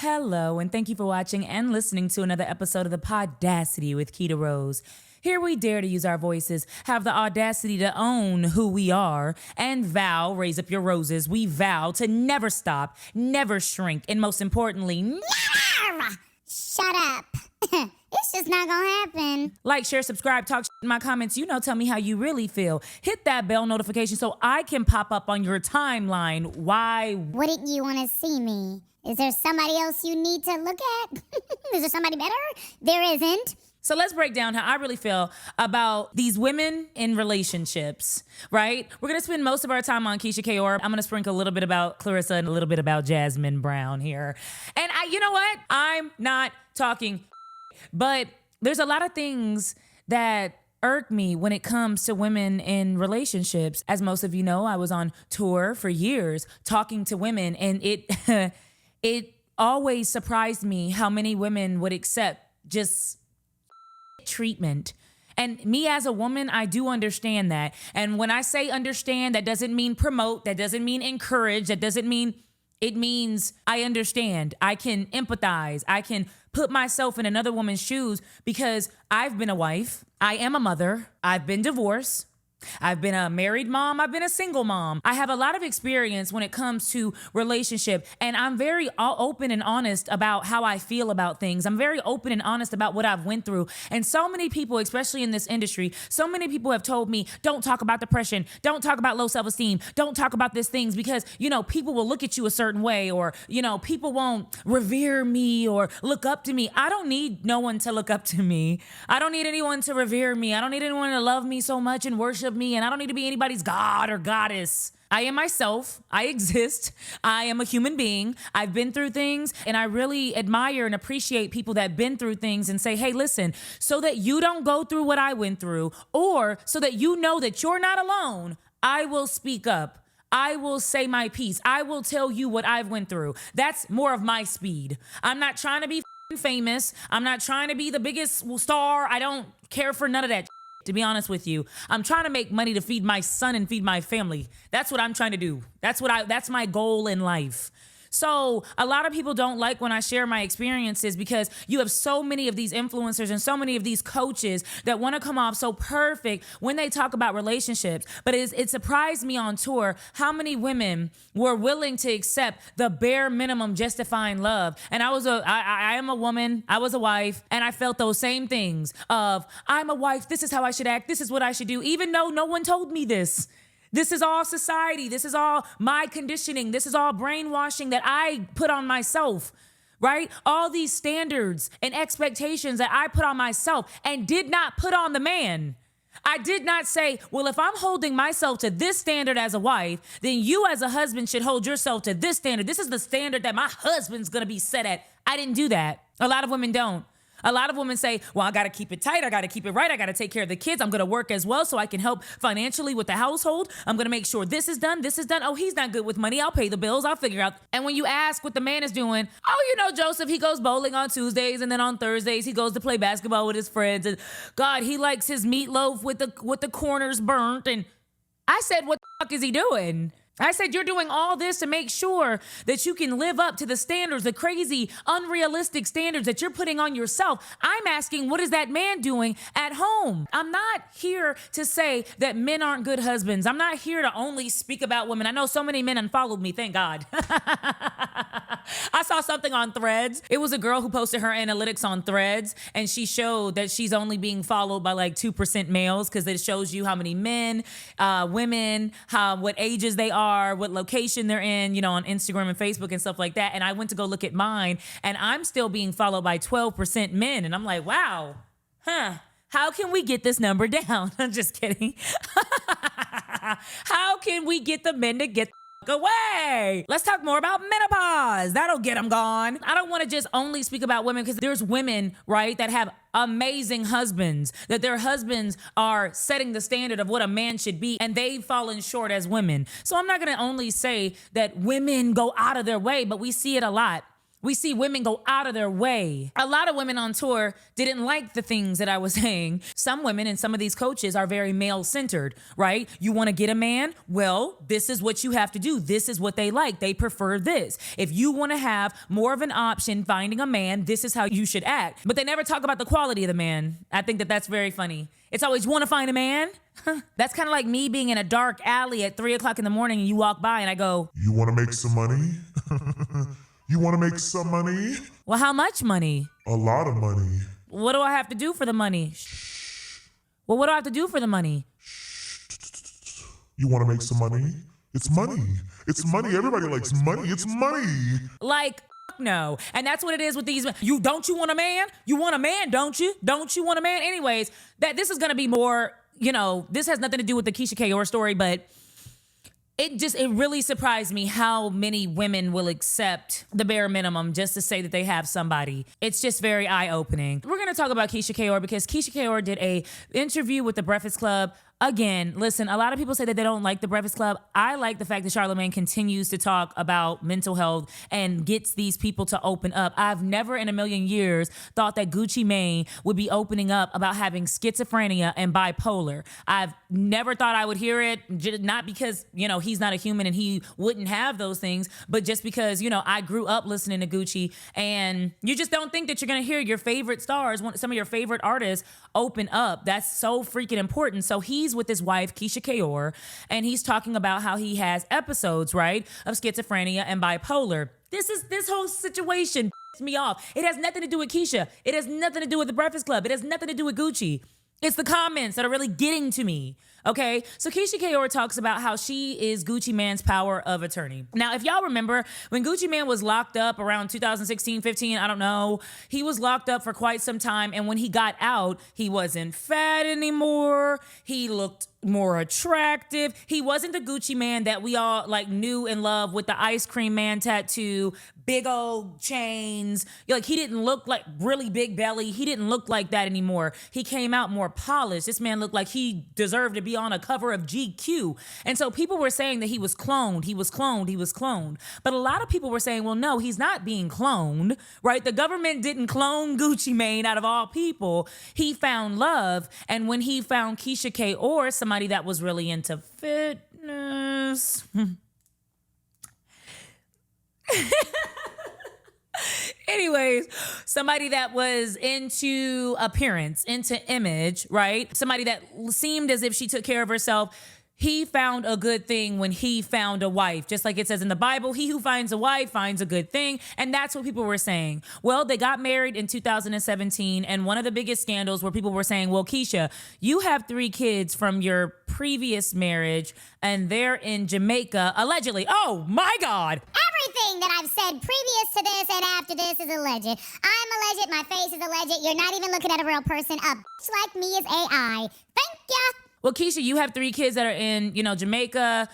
Hello, and thank you for watching and listening to another episode of the Podacity with Keita Rose. Here we dare to use our voices, have the audacity to own who we are, and vow, raise up your roses, we vow to never stop, never shrink, and most importantly, never shut up. It's just not gonna happen. Like, share, subscribe, talk in my comments, tell me how you really feel. Hit that bell notification so I can pop up on your timeline. Why wouldn't you want to see me? Is there somebody else you need to look at? Is there somebody better? There isn't. So let's break down how I really feel about these women in relationships, right? We're going to spend most of our time on Kiesha Ka'oir. I'm going to sprinkle a little bit about Clarissa and a little bit about Jasmin Brown here. And you know what? I'm not talking, but there's a lot of things that irk me when it comes to women in relationships. As most of you know, I was on tour for years talking to women, and it always surprised me how many women would accept just treatment. And me as a woman, I do understand that. And when I say understand, that doesn't mean promote, that doesn't mean encourage, that doesn't mean, it means I understand. I can empathize. I can put myself in another woman's shoes because I've been a wife. I am a mother. I've been divorced. I've been a married mom. I've been a single mom. I have a lot of experience when it comes to relationship, and I'm very open and honest about how I feel about things. I'm very open and honest about what I've went through. And so many people, especially in this industry, so many people have told me, don't talk about depression. Don't talk about low self-esteem. Don't talk about these things because, people will look at you a certain way, or, people won't revere me or look up to me. I don't need no one to look up to me. I don't need anyone to revere me. I don't need anyone to love me so much and worship me, and I don't need to be anybody's god or goddess. I am myself. I exist. I am a human being. I've been through things, and I really admire and appreciate people that have been through things and say, hey, listen, so that you don't go through what I went through, or so that you know that you're not alone, I will speak up. I will say my piece. I will tell you what I've went through. That's more of my speed. I'm not trying to be famous. I'm not trying to be the biggest star. I don't care for none of that. To be honest with you, I'm trying to make money to feed my son and feed my family. That's what I'm trying to do. That's my goal in life. So a lot of people don't like when I share my experiences because you have so many of these influencers and so many of these coaches that want to come off so perfect when they talk about relationships. But it surprised me on tour how many women were willing to accept the bare minimum justifying love. And I am a woman, I was a wife, and I felt those same things of, I'm a wife, this is how I should act, this is what I should do, even though no one told me this. This is all society. This is all my conditioning. This is all brainwashing that I put on myself, right? All these standards and expectations that I put on myself and did not put on the man. I did not say, well, if I'm holding myself to this standard as a wife, then you as a husband should hold yourself to this standard. This is the standard that my husband's going to be set at. I didn't do that. A lot of women don't. A lot of women say, well, I got to keep it tight. I got to keep it right. I got to take care of the kids. I'm going to work as well so I can help financially with the household. I'm going to make sure this is done. This is done. Oh, he's not good with money. I'll pay the bills. I'll figure out. And when you ask what the man is doing, Joseph, he goes bowling on Tuesdays, and then on Thursdays he goes to play basketball with his friends. And God, he likes his meatloaf with the corners burnt. And I said, what the fuck is he doing? I said, you're doing all this to make sure that you can live up to the standards, the crazy, unrealistic standards that you're putting on yourself. I'm asking, what is that man doing at home? I'm not here to say that men aren't good husbands. I'm not here to only speak about women. I know so many men unfollowed me, thank God. I saw something on Threads. It was a girl who posted her analytics on Threads, and she showed that she's only being followed by like 2% males because it shows you how many men, women, what ages they are, what location they're in, on Instagram and Facebook and stuff like that. And I went to go look at mine, and I'm still being followed by 12% men. And I'm like, wow, how can we get this number down? I'm just kidding. How can we get the men to get away? Let's talk more about menopause. That'll get them gone. I don't want to just only speak about women because there's women, right, that have amazing husbands, that their husbands are setting the standard of what a man should be, and they've fallen short as women. So I'm not going to only say that women go out of their way, but we see it a lot. We see women go out of their way. A lot of women on tour didn't like the things that I was saying. Some women and some of these coaches are very male-centered, right? You want to get a man? Well, this is what you have to do. This is what they like. They prefer this. If you want to have more of an option finding a man, this is how you should act. But they never talk about the quality of the man. I think that that's very funny. It's always, want to find a man? That's kind of like me being in a dark alley at 3 o'clock in the morning and you walk by and I go, you want to make some money? You want to make some money? well, how much money? A lot of money. What do I have to do for the money? Well, what do I have to do for the money? You want to make some money? It's money. It's money. Everybody likes money. It's money. Like, no. And that's what it is with these men. You want a man? You want a man, don't you? Don't you want a man? Anyways, this is going to be more, this has nothing to do with the Kiesha Ka'oir story, but it really surprised me how many women will accept the bare minimum just to say that they have somebody. It's just very eye-opening. We're going to talk about Kiesha Ka'oir because Kiesha Ka'oir did a interview with The Breakfast Club. Again, listen, a lot of people say that they don't like The Breakfast Club. I like the fact that Charlamagne continues to talk about mental health and gets these people to open up. I've never in a million years thought that Gucci Mane would be opening up about having schizophrenia and bipolar. I've never thought I would hear it, not because, he's not a human and he wouldn't have those things, but just because, I grew up listening to Gucci, and you just don't think that you're going to hear your favorite stars, some of your favorite artists open up. That's so freaking important. So he's with his wife, Kiesha Ka'oir, and he's talking about how he has episodes, right, of schizophrenia and bipolar. This whole situation pisses me off. It has nothing to do with Kiesha. It has nothing to do with The Breakfast Club. It has nothing to do with Gucci. It's the comments that are really getting to me. Okay, so Kiesha Ka'oir talks about how she is Gucci Mane's power of attorney. Now, if y'all remember, when Gucci Mane was locked up around 2016, 15, I don't know, he was locked up for quite some time, and when he got out, he wasn't fat anymore. He looked more attractive. He wasn't the Gucci Man that we all knew and loved with the ice cream man tattoo, big old chains. He didn't look like really big belly. He didn't look like that anymore. He came out more polished. This man looked like he deserved to be on a cover of GQ. And so people were saying that he was cloned. He was cloned. He was cloned. But a lot of people were saying, well, no, he's not being cloned, right? The government didn't clone Gucci Mane out of all people. He found love. And when he found Kiesha Ka'oir, somebody that was really into fitness. Anyways, somebody that was into appearance, into image, right? Somebody that seemed as if she took care of herself. He found a good thing when he found a wife. Just like it says in the Bible, he who finds a wife finds a good thing. And that's what people were saying. Well, they got married in 2017. And one of the biggest scandals where people were saying, well, Kiesha, you have 3 kids from your previous marriage and they're in Jamaica, allegedly. Oh my God. Everything that I've said previous to this and after this is alleged. I'm alleged, my face is alleged. You're not even looking at a real person. A bitch like me is AI. Thank ya. Well, Kiesha, you have 3 kids that are in, Jamaica.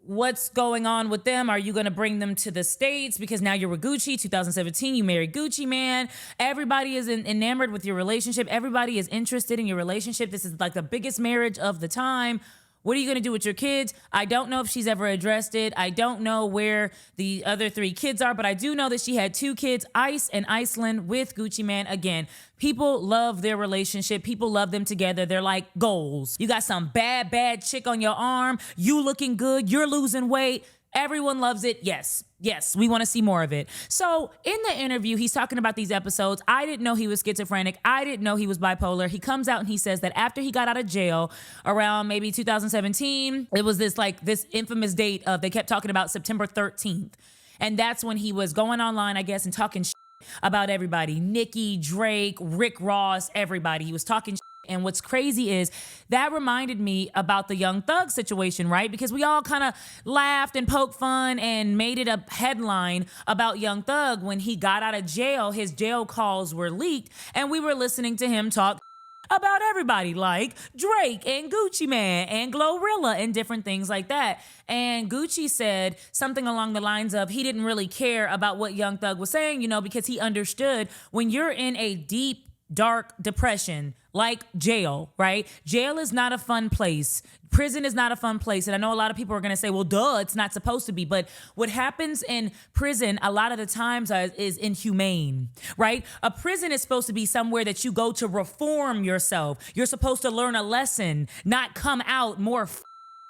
What's going on with them? Are you going to bring them to the States? Because now you're with Gucci. 2017, you married Gucci Man. Everybody is enamored with your relationship. Everybody is interested in your relationship. This is like the biggest marriage of the time. What are you going to do with your kids? I don't know if she's ever addressed it. I don't know where the other 3 kids are, but I do know that she had 2 kids, Ice and Iceland, with Gucci Man. Again, people love their relationship. People love them together. They're like goals. You got some bad chick on your arm. You looking good. You're losing weight. Everyone loves it. Yes, we want to see more of it. So in the interview, he's talking about these episodes. I didn't know he was schizophrenic. I didn't know he was bipolar. He comes out and he says that after he got out of jail around maybe 2017, it was this infamous date of, they kept talking about September 13th. And that's when he was going online, I guess, and talking shit about everybody. Nicki, Drake, Rick Ross, everybody. He was talking shit. And what's crazy is that reminded me about the Young Thug situation, right? Because we all kind of laughed and poked fun and made it a headline about Young Thug. When he got out of jail, his jail calls were leaked, and we were listening to him talk about everybody like Drake and Gucci Man and Glorilla and different things like that. And Gucci said something along the lines of he didn't really care about what Young Thug was saying, because he understood when you're in a deep dark depression, like jail, right? Jail is not a fun place. Prison is not a fun place. And I know a lot of people are going to say, well, duh, it's not supposed to be. But what happens in prison a lot of the times is inhumane, right? A prison is supposed to be somewhere that you go to reform yourself. You're supposed to learn a lesson, not come out more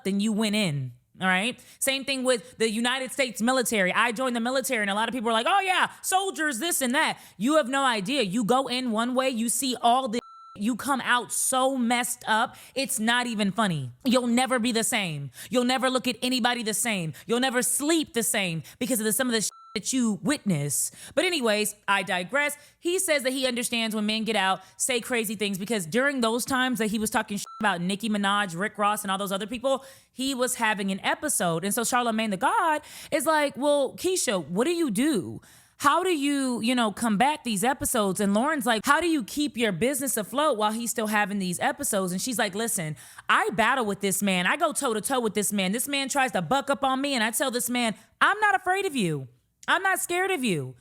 than you went in. All right. Same thing with the United States military. I joined the military and a lot of people are like, oh yeah, soldiers, this and that. You have no idea. You go in one way, you see all this, you come out so messed up. It's not even funny. You'll never be the same. You'll never look at anybody the same. You'll never sleep the same because of some of the that you witness. But anyways, I digress. He says that he understands when men get out, say crazy things, because during those times that he was talking about Nicki Minaj, Rick Ross, and all those other people, he was having an episode. And so Charlamagne the God is like, well, Kiesha, what do you do? How do you, combat these episodes? And Lauren's like, how do you keep your business afloat while he's still having these episodes? And she's like, listen, I battle with this man. I go toe to toe with this man. This man tries to buck up on me. And I tell this man, I'm not afraid of you. I'm not scared of you.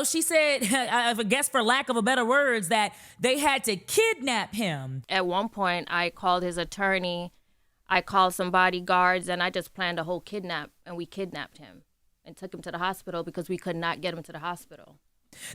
She said, I guess for lack of a better words, that they had to kidnap him. At one point, I called his attorney, I called some bodyguards, and I just planned a whole kidnap, and we kidnapped him and took him to the hospital because we could not get him to the hospital.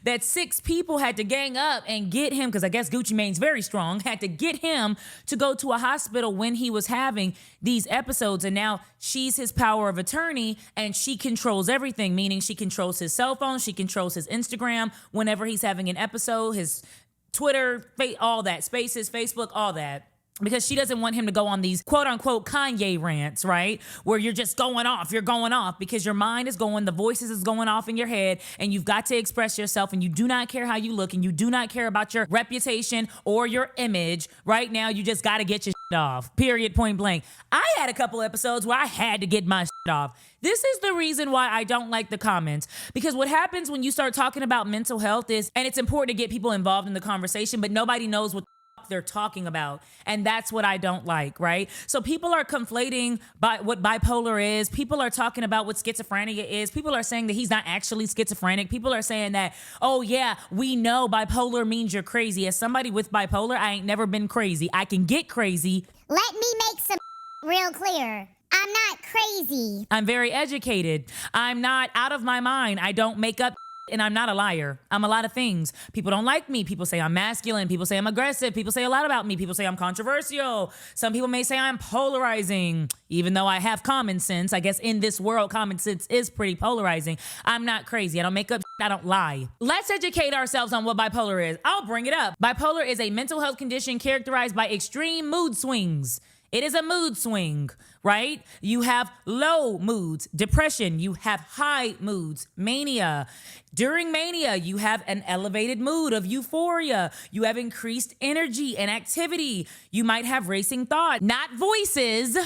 That 6 people had to gang up and get him, because I guess Gucci Mane's very strong, had to get him to go to a hospital when he was having these episodes. And now she's his power of attorney and she controls everything, meaning she controls his cell phone, she controls his Instagram whenever he's having an episode, his Twitter, all that, Spaces, Facebook, all that. Because she doesn't want him to go on these quote unquote Kanye rants, right? Where you're just going off, because your mind is going, the voices is going off in your head, and you've got to express yourself, and you do not care how you look, and you do not care about your reputation or your image. Right now, you just got to get your shit off, period, point blank. I had a couple episodes where I had to get my shit off. This is the reason why I don't like the comments, because what happens when you start talking about mental health is, and it's important to get people involved in the conversation, but nobody knows what they're talking about. And that's what I don't like, right? So people are conflating what bipolar is. People are talking about what schizophrenia is. People are saying that he's not actually schizophrenic. People are saying that, oh yeah, we know bipolar means you're crazy. As somebody with bipolar, I ain't never been crazy. I can get crazy. Let me make some real clear. I'm not crazy. I'm very educated. I'm not out of my mind. I don't make up. And I'm not a liar. I'm a lot of things. People don't like me. People say I'm masculine. People say I'm aggressive. People say a lot about me. People say I'm controversial. Some people may say I'm polarizing. Even though I have common sense, I guess in this world, common sense is pretty polarizing. I'm not crazy. I don't make up. I don't lie. Let's educate ourselves on what bipolar is. I'll bring it up. Bipolar is a mental health condition characterized by extreme mood swings. It is a mood swing, right? You have low moods, depression. You have high moods, mania. During mania, you have an elevated mood of euphoria. You have increased energy and activity. You might have racing thoughts, not voices.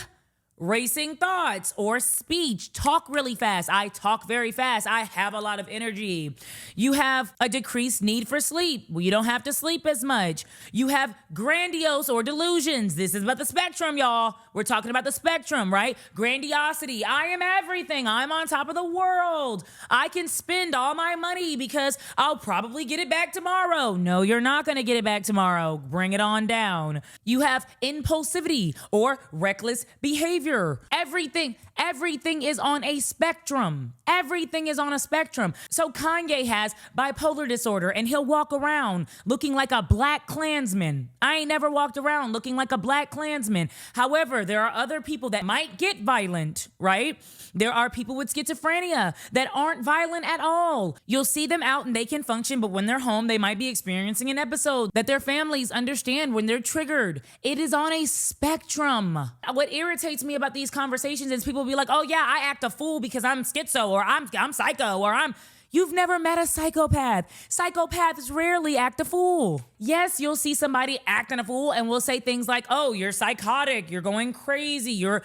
Racing thoughts or speech. Talk really fast. I talk very fast. I have a lot of energy. You have a decreased need for sleep. Well, you don't have to sleep as much. You have grandiose or delusions. This is about the spectrum, y'all. We're talking about the spectrum, right? Grandiosity. I am everything. I'm on top of the world. I can spend all my money because I'll probably get it back tomorrow. No, you're not going to get it back tomorrow. Bring it on down. You have impulsivity or reckless behavior. Everything is on a spectrum. Everything is on a spectrum. So Kanye has bipolar disorder and he'll walk around looking like a black Klansman. I ain't never walked around looking like a black Klansman. However, there are other people that might get violent, right? There are people with schizophrenia that aren't violent at all. You'll see them out and they can function, but when they're home, they might be experiencing an episode that their families understand when they're triggered. It is on a spectrum. What irritates me about these conversations is people be like, oh yeah, I act a fool because I'm schizo or I'm psycho or You've never met a psychopath. Psychopaths rarely act a fool. Yes, you'll see somebody acting a fool and we'll say things like, oh, you're psychotic, you're going crazy, you're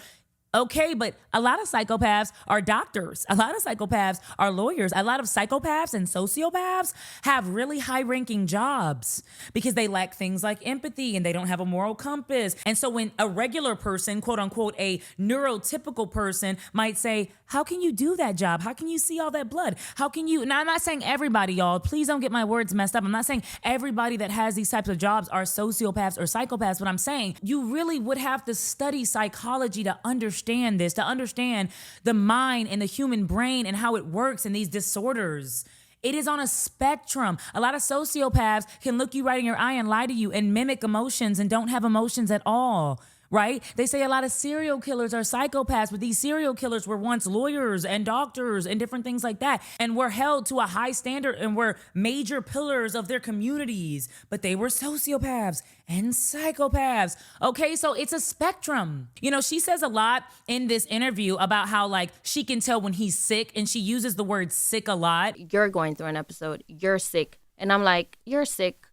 Okay, but a lot of psychopaths are doctors. A lot of psychopaths are lawyers. A lot of psychopaths and sociopaths have really high-ranking jobs because they lack things like empathy and they don't have a moral compass. And so when a regular person, quote unquote, a neurotypical person might say, how can you do that job? How can you see all that blood? How can you? Now, I'm not saying everybody, y'all. Please don't get my words messed up. I'm not saying everybody that has these types of jobs are sociopaths or psychopaths. What I'm saying, you really would have to study psychology to understand this, to understand the mind and the human brain and how it works in these disorders. It is on a spectrum. A lot of sociopaths can look you right in your eye and lie to you and mimic emotions and don't have emotions at all. Right? They say a lot of serial killers are psychopaths, but these serial killers were once lawyers and doctors and different things like that, and were held to a high standard and were major pillars of their communities, but they were sociopaths and psychopaths. Okay, so it's a spectrum. You know, she says a lot in this interview about how, like, she can tell when he's sick, and she uses the word sick a lot. You're going through an episode. You're sick. And I'm like, you're sick.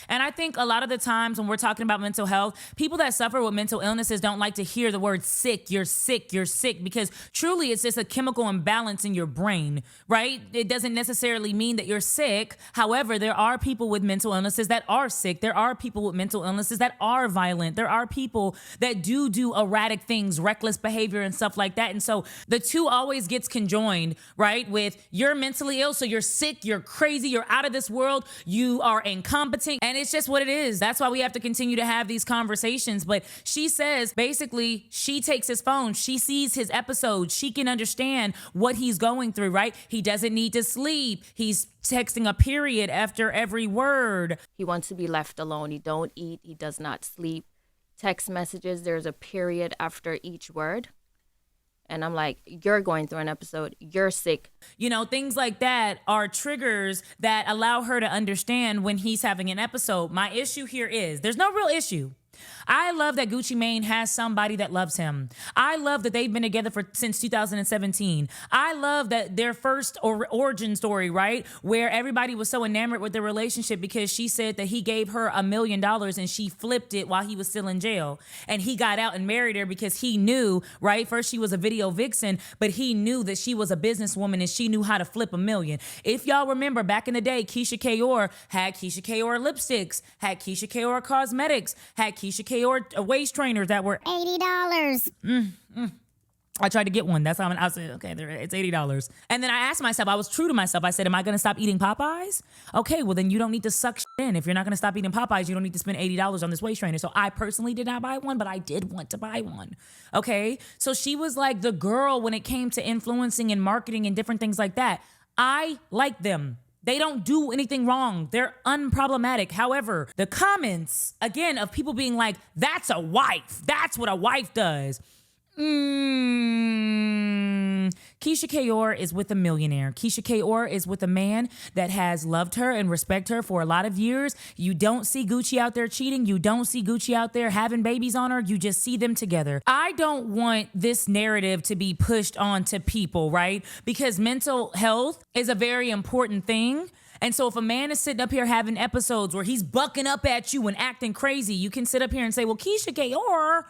And I think a lot of the times when we're talking about mental health, people that suffer with mental illnesses don't like to hear the word sick, you're sick, because truly it's just a chemical imbalance in your brain, right? It doesn't necessarily mean that you're sick. However, there are people with mental illnesses that are sick. There are people with mental illnesses that are violent. There are people that do erratic things, reckless behavior and stuff like that. And so the two always gets conjoined, right? With you're mentally ill, so you're sick, you're crazy, you're out of this world, you are incompetent. And it's just what it is. That's why we have to continue to have these conversations. But she says, basically, she takes his phone. She sees his episodes. She can understand what he's going through, right? He doesn't need to sleep. He's texting a period after every word. He wants to be left alone. He don't eat. He does not sleep. Text messages, there's a period after each word. And I'm like, you're going through an episode. You're sick. You know, things like that are triggers that allow her to understand when he's having an episode. My issue here is there's no real issue. I love that Gucci Mane has somebody that loves him. I love that they've been together since 2017. I love that their first origin story, right, where everybody was so enamored with their relationship because she said that he gave her $1 million and she flipped it while he was still in jail. And he got out and married her because he knew, right, first she was a video vixen, but he knew that she was a businesswoman and she knew how to flip $1 million. If y'all remember back in the day, Kiesha Ka'oir had Kiesha Ka'oir lipsticks, had Kiesha Ka'oir cosmetics, had Kiesha Ka'oir waist trainers that were $80. I tried to get one. That's how I said, okay, it's $80. And then I asked myself, I was true to myself. I said, am I going to stop eating Popeyes? Okay, well then you don't need to suck shit in. If you're not going to stop eating Popeyes, you don't need to spend $80 on this waist trainer. So I personally did not buy one, but I did want to buy one. Okay, so she was like the girl when it came to influencing and marketing and different things like that. I like them. They don't do anything wrong. They're unproblematic. However, the comments, again, of people being like, that's a wife. That's what a wife does. Kiesha Ka'oir is with a millionaire. Kiesha Ka'oir is with a man that has loved her and respect her for a lot of years. You don't see Gucci out there cheating. You don't see Gucci out there having babies on her. You just see them together. I don't want this narrative to be pushed on to people, right? Because mental health is a very important thing. And so if a man is sitting up here having episodes where he's bucking up at you and acting crazy, you can sit up here and say, well, Kiesha Ka'oir,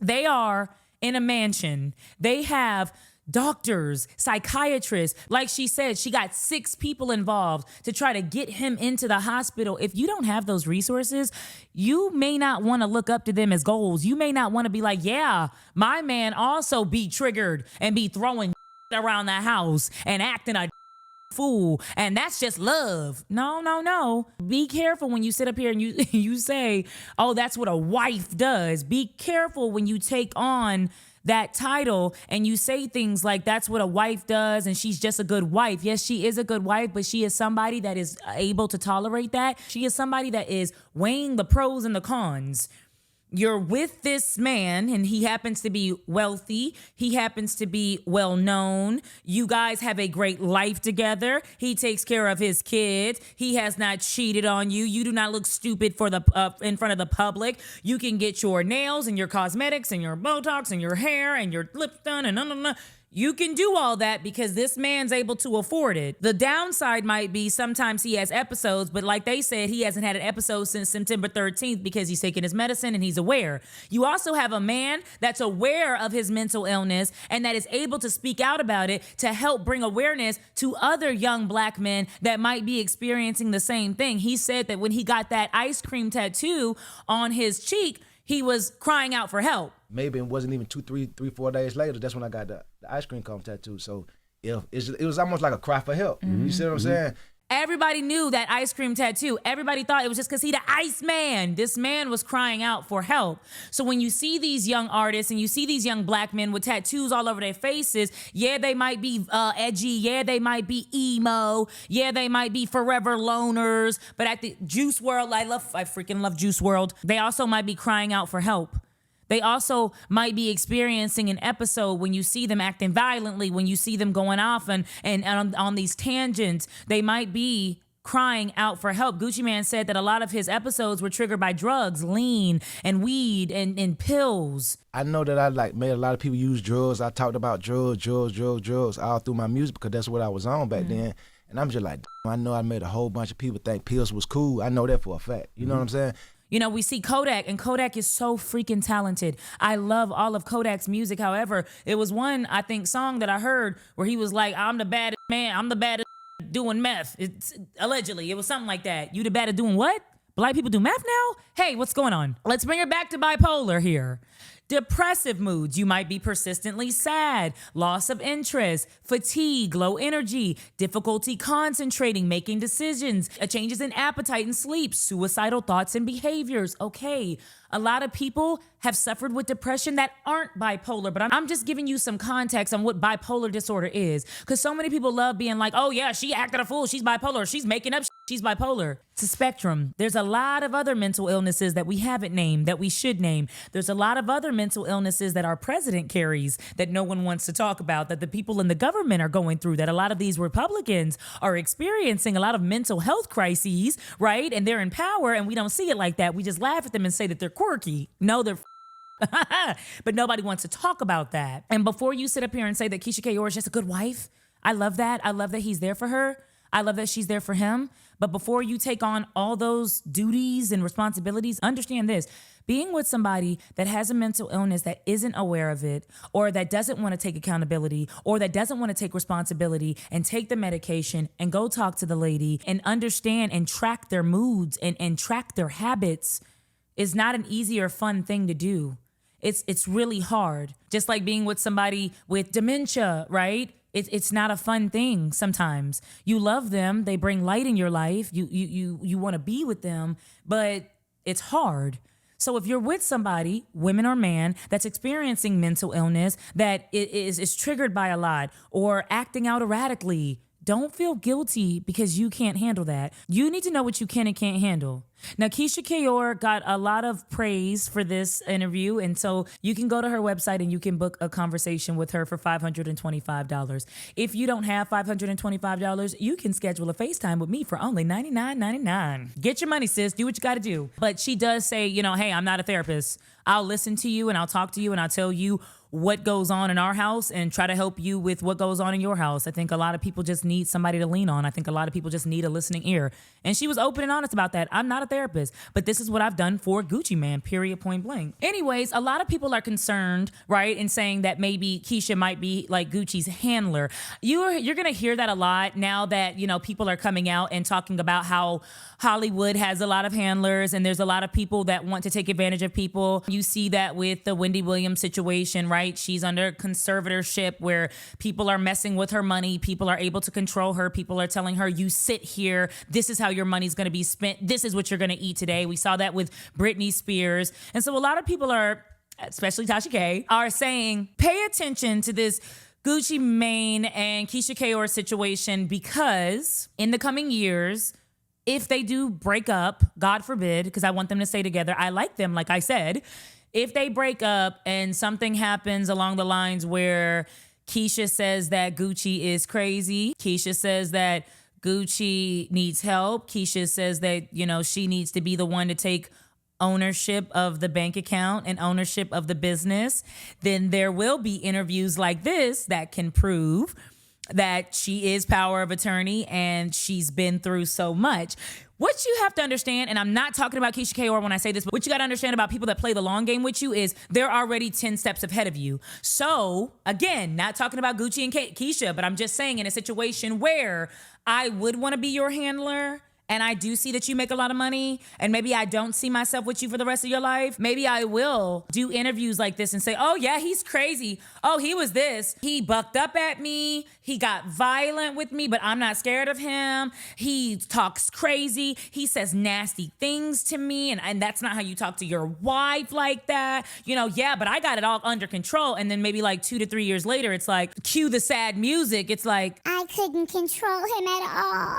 they are in a mansion. They have doctors, psychiatrists. Like she said, she got 6 people involved to try to get him into the hospital. If you don't have those resources, you may not want to look up to them as goals. You may not want to be like, yeah, my man also be triggered and be throwing around the house and acting a fool, and that's just love. No. Be careful when you sit up here and you say, oh, that's what a wife does. Be careful when you take on that title and you say things like that's what a wife does and she's just a good wife. Yes, she is a good wife, but she is somebody that is able to tolerate that. She is somebody that is weighing the pros and the cons. You're with this man and he happens to be wealthy. He happens to be well known. You guys have a great life together. He takes care of his kids. He has not cheated on you. You do not look stupid for the in front of the public. You can get your nails and your cosmetics and your Botox and your hair and your lips done and You can do all that because this man's able to afford it. The downside might be sometimes he has episodes, but like they said, he hasn't had an episode since September 13th because he's taking his medicine and he's aware. You also have a man that's aware of his mental illness and that is able to speak out about it to help bring awareness to other young black men that might be experiencing the same thing. He said that when he got that ice cream tattoo on his cheek, he was crying out for help. Maybe it wasn't even 4 days later. That's when I got the ice cream cone tattoo. So it was almost like a cry for help. You see what I'm saying? Everybody knew that ice cream tattoo. Everybody thought it was just because he the ice man. This man was crying out for help. So when you see these young artists and you see these young black men with tattoos all over their faces, yeah, they might be edgy. Yeah, they might be emo. Yeah, they might be forever loners. But at the Juice World, I freaking love Juice World. They also might be crying out for help. They also might be experiencing an episode when you see them acting violently, when you see them going off and on these tangents. They might be crying out for help. Gucci Mane said that a lot of his episodes were triggered by drugs, lean, and weed, and pills. I know that I made a lot of people use drugs. I talked about drugs all through my music because that's what I was on back then. And I'm just like, I know I made a whole bunch of people think pills was cool. I know that for a fact. You know what I'm saying? You know, we see Kodak, and Kodak is so freaking talented. I love all of Kodak's music. However, it was one, I think, song that I heard where he was like, I'm the baddest man, I'm the baddest doing meth. It's allegedly, it was something like that. You the baddest doing what? Black people do meth now? Hey, what's going on? Let's bring it back to bipolar here. Depressive moods, you might be persistently sad, loss of interest, fatigue, low energy, difficulty concentrating, making decisions, changes in appetite and sleep, suicidal thoughts and behaviors. Okay, a lot of people have suffered with depression that aren't bipolar, but I'm just giving you some context on what bipolar disorder is, because so many people love being like, oh yeah, she acted a fool, she's bipolar, she's making up, she's bipolar. It's a spectrum. There's a lot of other mental illnesses that we haven't named, that we should name. There's a lot of other mental illnesses that our president carries that no one wants to talk about, that the people in the government are going through, that a lot of these Republicans are experiencing a lot of mental health crises, right? And they're in power and we don't see it like that. We just laugh at them and say that they're quirky. No, they're but nobody wants to talk about that. And before you sit up here and say that Kiesha Ka'oir is just a good wife, I love that. I love that he's there for her. I love that she's there for him. But before you take on all those duties and responsibilities, understand this. Being with somebody that has a mental illness that isn't aware of it, or that doesn't want to take accountability, or that doesn't want to take responsibility and take the medication and go talk to the lady and understand and track their moods and track their habits is not an easy or fun thing to do. It's really hard. Just like being with somebody with dementia, right? It's not a fun thing sometimes. You love them, they bring light in your life, you want to be with them, but it's hard. So if you're with somebody, women or man, that's experiencing mental illness, that is triggered by a lot or acting out erratically, don't feel guilty because you can't handle that. You need to know what you can and can't handle. Now, Kiesha Ka'oir got a lot of praise for this interview, and so you can go to her website and you can book a conversation with her for $525. If you don't have $525, you can schedule a FaceTime with me for only $99.99. Get your money, sis. Do what you got to do. But she does say, you know, hey, I'm not a therapist. I'll listen to you and I'll talk to you and I'll tell you what goes on in our house and try to help you with what goes on in your house. I think a lot of people just need somebody to lean on. I think a lot of people just need a listening ear. And she was open and honest about that. I'm not a therapist, but this is what I've done for Gucci Mane, period, point blank. Anyways, a lot of people are concerned, right, in saying that maybe Kiesha might be like Gucci's handler. You're going to hear that a lot now that, you know, people are coming out and talking about how Hollywood has a lot of handlers and there's a lot of people that want to take advantage of people. You see that with the Wendy Williams situation, right? She's under conservatorship where people are messing with her money. People are able to control her. People are telling her, you sit here. This is how your money's going to be spent. This is what you're going to eat today. We saw that with Britney Spears. And so a lot of people are, especially Tasha K, are saying, pay attention to this Gucci Mane and Kiesha Ka'oir situation, because in the coming years, if they do break up, God forbid, because I want them to stay together. I like them, like I said. If they break up and something happens along the lines where Kiesha says that Gucci is crazy, Kiesha says that Gucci needs help, Kiesha says that, you know, she needs to be the one to take ownership of the bank account and ownership of the business, then there will be interviews like this that can prove that she is power of attorney and she's been through so much. What you have to understand, and I'm not talking about Kiesha Ka'oir when I say this, but what you got to understand about people that play the long game with you is they're already 10 steps ahead of you. So again, not talking about Gucci and Kiesha, but I'm just saying in a situation where I would want to be your handler, and I do see that you make a lot of money, and maybe I don't see myself with you for the rest of your life, maybe I will do interviews like this and say, oh yeah, he's crazy. Oh, he was this. He bucked up at me. He got violent with me, but I'm not scared of him. He talks crazy. He says nasty things to me, and that's not how you talk to your wife like that. You know, yeah, but I got it all under control. And then maybe like 2 to 3 years later, it's like, cue the sad music. It's like, I couldn't control him at all.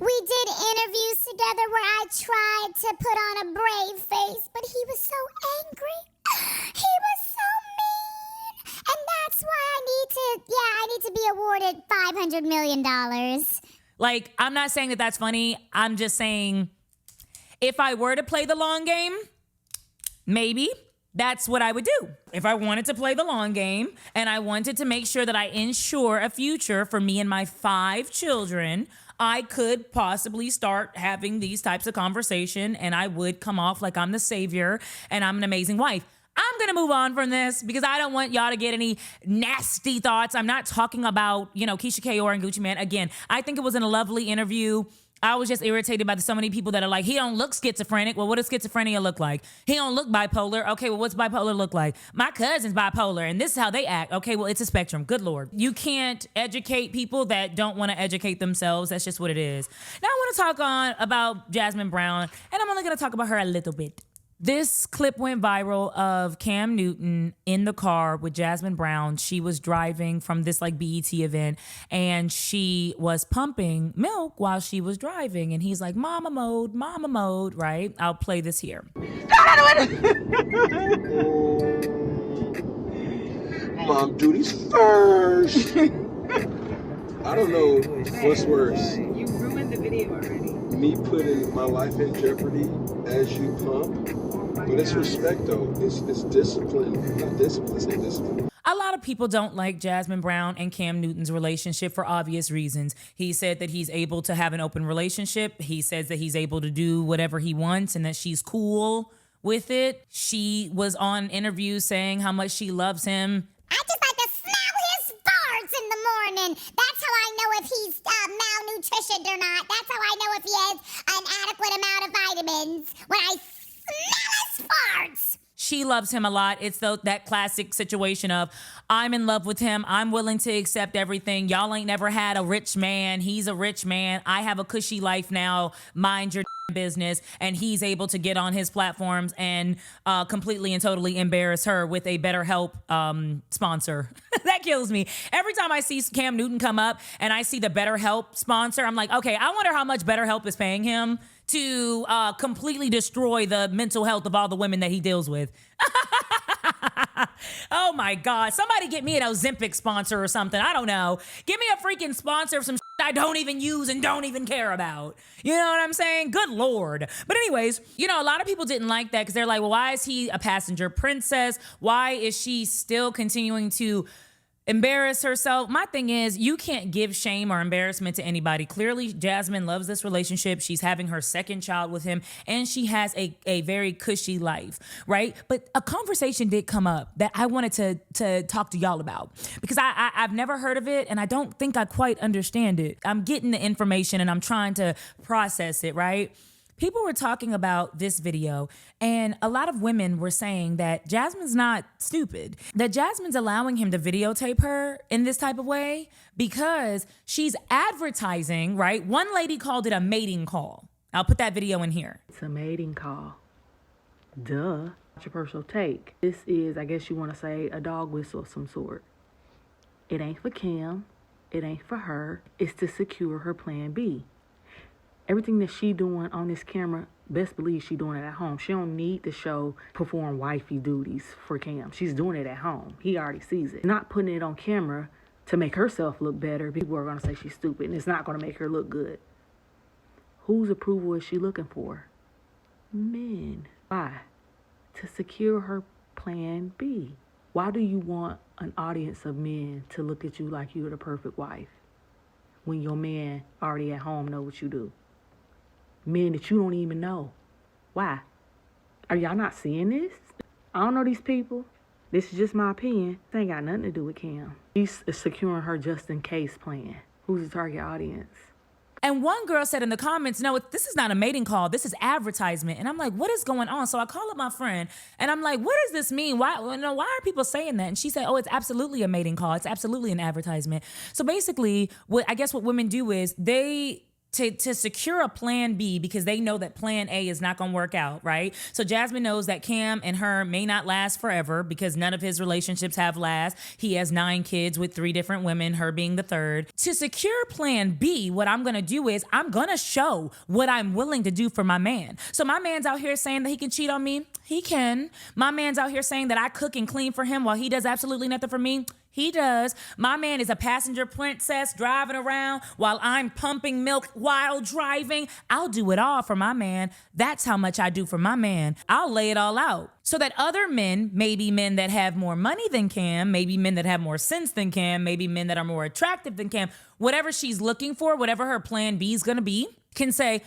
We did interviews together where I tried to put on a brave face, but he was so angry. He was so mean. And that's why I need to be awarded $500 million. Like, I'm not saying that that's funny. I'm just saying if I were to play the long game, maybe that's what I would do. If I wanted to play the long game and I wanted to make sure that I ensure a future for me and my 5 children, I could possibly start having these types of conversation and I would come off like I'm the savior and I'm an amazing wife. I'm going to move on from this because I don't want y'all to get any nasty thoughts. I'm not talking about, Kiesha Ka'oir and Gucci Mane. Again, I think it was in a lovely interview. I was just irritated by so many people that are like, he don't look schizophrenic. Well, what does schizophrenia look like? He don't look bipolar. Okay, well, what's bipolar look like? My cousin's bipolar, and this is how they act. Okay, well, it's a spectrum. Good Lord. You can't educate people that don't want to educate themselves. That's just what it is. Now I want to talk about Jasmin Brown, and I'm only going to talk about her a little bit. This clip went viral of Cam Newton in the car with Jasmin Brown. She was driving from this BET event and she was pumping milk while she was driving. And he's like, mama mode, right? I'll play this here. Mom duties first. I don't know what's worse. You ruined the video already. Me putting my life in jeopardy as you pump. But it's respect though. It's discipline. Not discipline, it's not discipline. A lot of people don't like Jasmin Brown and Cam Newton's relationship for obvious reasons. He said that he's able to have an open relationship. He says that he's able to do whatever he wants and that she's cool with it. She was on interviews saying how much she loves him. I just like to smell his farts in the morning. That's how I know if he's malnutritioned or not. That's how I know if he has an adequate amount of vitamins. When I smell his farts. She loves him a lot. It's that classic situation of, I'm in love with him. I'm willing to accept everything. Y'all ain't never had a rich man. He's a rich man. I have a cushy life now. Mind your business. And he's able to get on his platforms and completely and totally embarrass her with a BetterHelp sponsor. That kills me. Every time I see Cam Newton come up and I see the BetterHelp sponsor, I'm like, okay, I wonder how much BetterHelp is paying him to completely destroy the mental health of all the women that he deals with. Oh my God. Somebody get me an Ozempic sponsor or something. I don't know. Give me a freaking sponsor of some shit I don't even use and don't even care about. You know what I'm saying? Good Lord. But anyways, a lot of people didn't like that because they're like, well, why is he a passenger princess? Why is she still continuing to embarrass herself? My thing is, you can't give shame or embarrassment to anybody. Clearly, Jasmin loves this relationship. She's having her second child with him, and she has a very cushy life, right? But a conversation did come up that I wanted to talk to y'all about because I've never heard of it, and I don't think I quite understand it. I'm getting the information, and I'm trying to process it, right? People were talking about this video, and a lot of women were saying that Jasmin's not stupid, that Jasmin's allowing him to videotape her in this type of way because she's advertising, right? One lady called it a mating call. I'll put that video in here. It's a mating call. Duh. What's your personal take? This is, I guess you want to say, a dog whistle of some sort. It ain't for Kim. It ain't for her. It's to secure her plan B. Everything that she doing on this camera, best believe she doing it at home. She don't need to perform wifey duties for Cam. She's doing it at home. He already sees it. Not putting it on camera to make herself look better. People are going to say she's stupid, and it's not going to make her look good. Whose approval is she looking for? Men. Why? To secure her plan B. Why do you want an audience of men to look at you like you're the perfect wife when your man already at home know what you do? Men that you don't even know. Why? Are y'all not seeing this? I don't know these people. This is just my opinion. This ain't got nothing to do with Cam. He's securing her just in case plan. Who's the target audience? And one girl said in the comments, no, this is not a mating call. This is advertisement. And I'm like, what is going on? So I call up my friend and I'm like, what does this mean? Why are people saying that? And she said, oh, it's absolutely a mating call. It's absolutely an advertisement. So basically, what women do is they to secure a plan B because they know that plan A is not going to work out, right? So Jasmin knows that Cam and her may not last forever because none of his relationships have last. He has 9 kids with 3 different women, her being the 3rd. To secure plan B, what I'm going to do is I'm going to show what I'm willing to do for my man. So my man's out here saying that he can cheat on me. He can. My man's out here saying that I cook and clean for him while he does absolutely nothing for me. He does. My man is a passenger princess driving around while I'm pumping milk while driving. I'll do it all for my man. That's how much I do for my man. I'll lay it all out. So that other men, maybe men that have more money than Cam, maybe men that have more sense than Cam, maybe men that are more attractive than Cam, whatever she's looking for, whatever her plan B is gonna be, can say,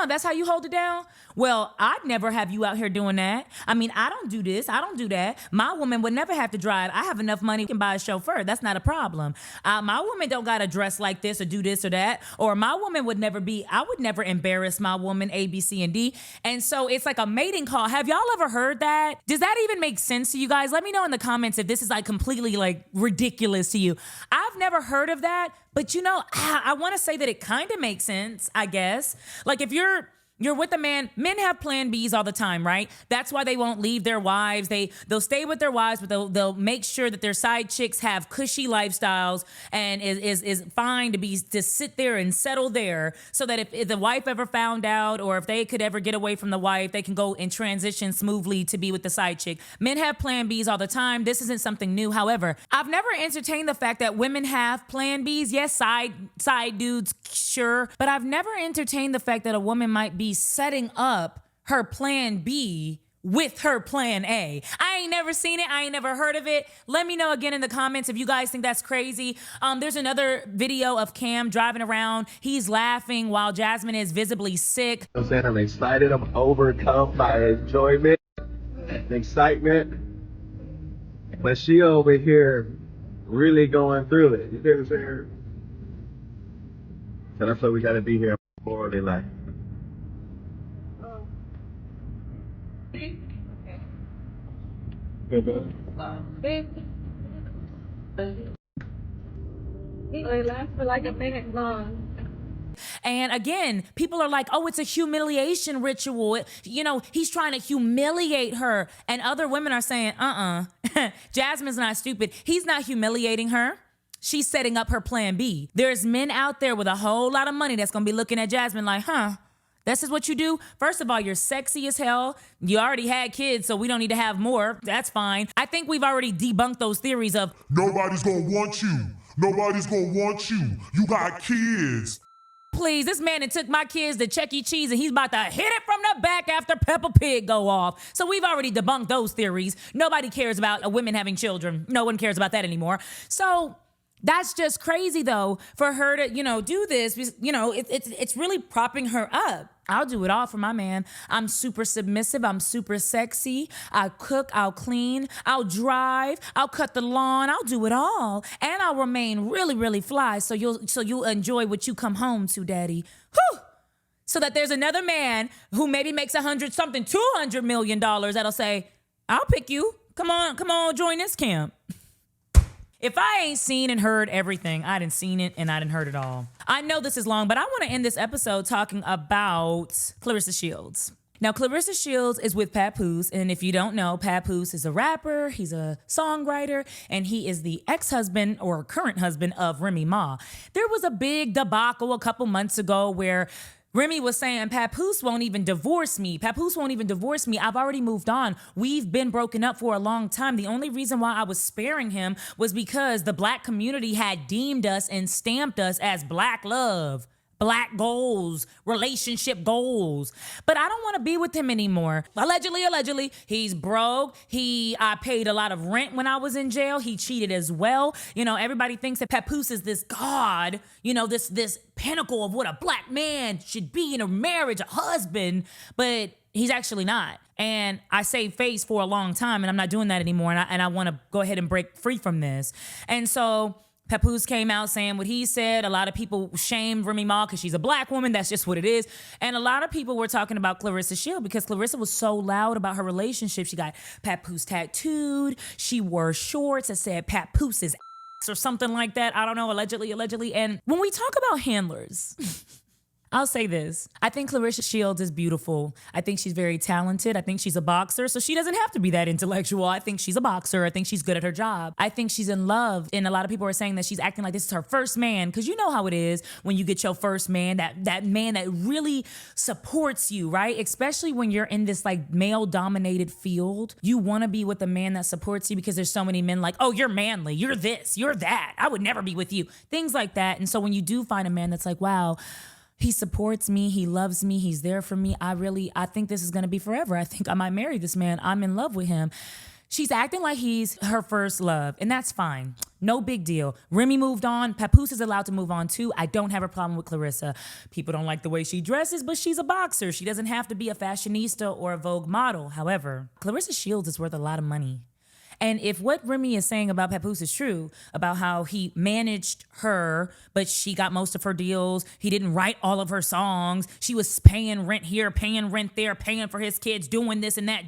that's how you hold it down? Well, I'd never have you out here doing that. I mean, I don't do this. I don't do that. My woman would never have to drive. I have enough money to buy a chauffeur. That's not a problem. My woman don't got to dress like this or do this or that. Or my woman I would never embarrass my woman, A, B, C, and D. And so it's like a mating call. Have y'all ever heard that? Does that even make sense to you guys? Let me know in the comments if this is like completely like ridiculous to you. I've never heard of that. But I want to say that it kind of makes sense, I guess. Like if you're with a man, men have plan Bs all the time, right? That's why they won't leave their wives. They'll stay with their wives, but they'll make sure that their side chicks have cushy lifestyles and is fine to sit there and settle there so that if the wife ever found out or if they could ever get away from the wife, they can go and transition smoothly to be with the side chick. Men have plan Bs all the time. This isn't something new. However, I've never entertained the fact that women have plan Bs. Yes, side dudes, sure. But I've never entertained the fact that a woman might be setting up her plan B with her plan A. I ain't never seen it. I ain't never heard of it. Let me know again in the comments if you guys think that's crazy. There's another video of Cam driving around. He's laughing while Jasmin is visibly sick. I'm saying I'm excited. I'm overcome by enjoyment and excitement. But she over here really going through it. You know what I'm saying? So that's why we gotta be here more than like. They last for like a minute long. And again, people are like, oh, it's a humiliation ritual. He's trying to humiliate her. And other women are saying, Jasmin's not stupid. He's not humiliating her. She's setting up her plan B. There's men out there with a whole lot of money that's going to be looking at Jasmin like, this is what you do? First of all, you're sexy as hell. You already had kids, so we don't need to have more. That's fine. I think we've already debunked those theories of Nobody's gonna want you. Nobody's gonna want you. You got kids. please, this man that took my kids to Chuck E. Cheese and he's about to hit it from the back after Peppa Pig go off. So we've already debunked those theories. Nobody cares about women having children. No one cares about that anymore. So that's just crazy though for her to, do this. It's really propping her up. I'll do it all for my man. I'm super submissive. I'm super sexy. I cook. I'll clean. I'll drive. I'll cut the lawn. I'll do it all. And I'll remain really, really fly so you'll enjoy what you come home to, daddy. Whew! So that there's another man who maybe makes $200 million that'll say, I'll pick you. Come on, join this camp. If I ain't seen and heard everything, I didn't seen it and I didn't heard it all. I know this is long, but I want to end this episode talking about Claressa Shields. Now, Claressa Shields is with Papoose, and if you don't know, Papoose is a rapper, he's a songwriter, and he is the ex-husband or current husband of Remy Ma. There was a big debacle a couple months ago where Remy was saying, Papoose won't even divorce me. Papoose won't even divorce me. I've already moved on. We've been broken up for a long time. The only reason why I was sparing him was because the black community had deemed us and stamped us as black love. black goals, relationship goals. But I don't want to be with him anymore. Allegedly, he's broke. I paid a lot of rent when I was in jail. He cheated as well. You know, everybody thinks that Papoose is this god, you know, this pinnacle of what a black man should be in a marriage, a husband, but he's actually not. And I saved face for a long time, and I'm not doing that anymore. And I want to go ahead and break free from this. And so Papoose came out saying what he said. A lot of people shamed Remy Ma because she's a black woman. That's just what it is. And a lot of people were talking about Claressa Shield because Claressa was so loud about her relationship. She got Papoose tattooed. She wore shorts that said Papoose's ass or something like that. I don't know, allegedly. And when we talk about handlers, I'll say this. I think Claressa Shields is beautiful. I think she's very talented. I think she's a boxer, so she doesn't have to be that intellectual. I think she's a boxer. I think she's good at her job. I think she's in love. And a lot of people are saying that she's acting like this is her first man, because you know how it is when you get your first man, that man that really supports you, right? Especially when you're in this like male-dominated field. You want to be with a man that supports you because there's so many men like, oh, you're manly, you're this, you're that. I would never be with you. Things like that. And so when you do find a man that's like, wow, he supports me. He loves me. He's there for me. I think this is going to be forever. I think I might marry this man. I'm in love with him. She's acting like he's her first love, and that's fine. No big deal. Remy moved on. Papoose is allowed to move on too. I don't have a problem with Claressa. People don't like the way she dresses, but she's a boxer. She doesn't have to be a fashionista or a Vogue model. However, Claressa Shields is worth a lot of money. And if what Remy is saying about Papoose is true, about how he managed her, but she got most of her deals, he didn't write all of her songs, she was paying rent here, paying rent there, paying for his kids, doing this and that,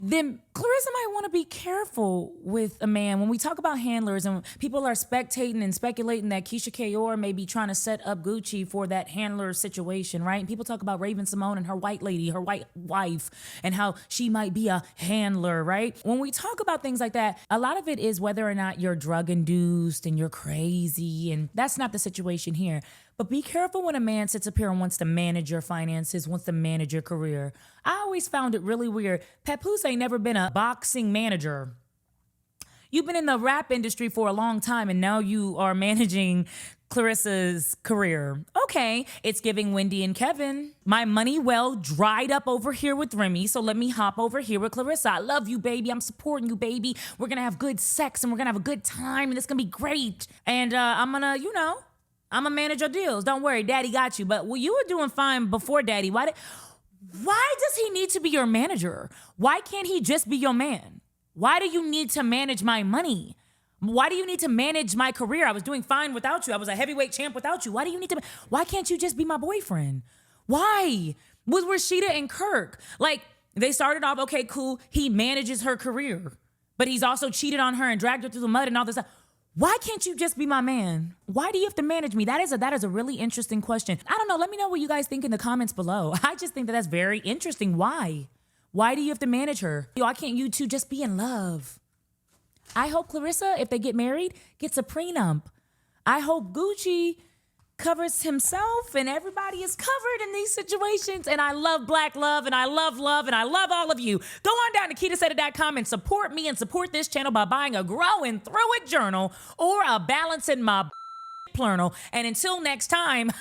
then Claressa might want to be careful with a man. When we talk about handlers and people are spectating and speculating that Kiesha Ka'oir may be trying to set up Gucci for that handler situation, right? And people talk about Raven Simone and her white lady, her white wife, and how she might be a handler, right? When we talk about things like that, a lot of it is whether or not you're drug induced and you're crazy, and that's not the situation here. But be careful when a man sits up here and wants to manage your finances, wants to manage your career. I always found it really weird. Papoose ain't never been a boxing manager. You've been in the rap industry for a long time, and now you are managing Claressa's career. Okay, it's giving Wendy and Kevin. My money well dried up over here with Remy, so let me hop over here with Claressa. I love you, baby. I'm supporting you, baby. We're gonna have good sex, and we're gonna have a good time, and it's gonna be great. And I'm gonna, I'm gonna manage your deals. Don't worry, Daddy got you. But you were doing fine before Daddy. Why does he need to be your manager? Why can't he just be your man? Why do you need to manage my money? Why do you need to manage my career? I was doing fine without you. I was a heavyweight champ without you. Why can't you just be my boyfriend? Why? With Rashida and Kirk, like they started off, okay, cool. He manages her career, but he's also cheated on her and dragged her through the mud and all this stuff. Why can't you just be my man? Why do you have to manage me? That is a really interesting question. I don't know. Let me know what you guys think in the comments below. I just think that's very interesting. Why? Why do you have to manage her? Why can't you two just be in love? I hope Claressa, if they get married, gets a prenup. I hope Gucci covers himself and everybody is covered in these situations. And I love black love and I love and I love all of you. Go on down to KitaSaid.com and support me and support this channel by buying a Growing Through It journal or a Balancing My Plurnal. And until next time,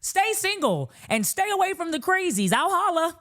stay single and stay away from the crazies. I'll holla.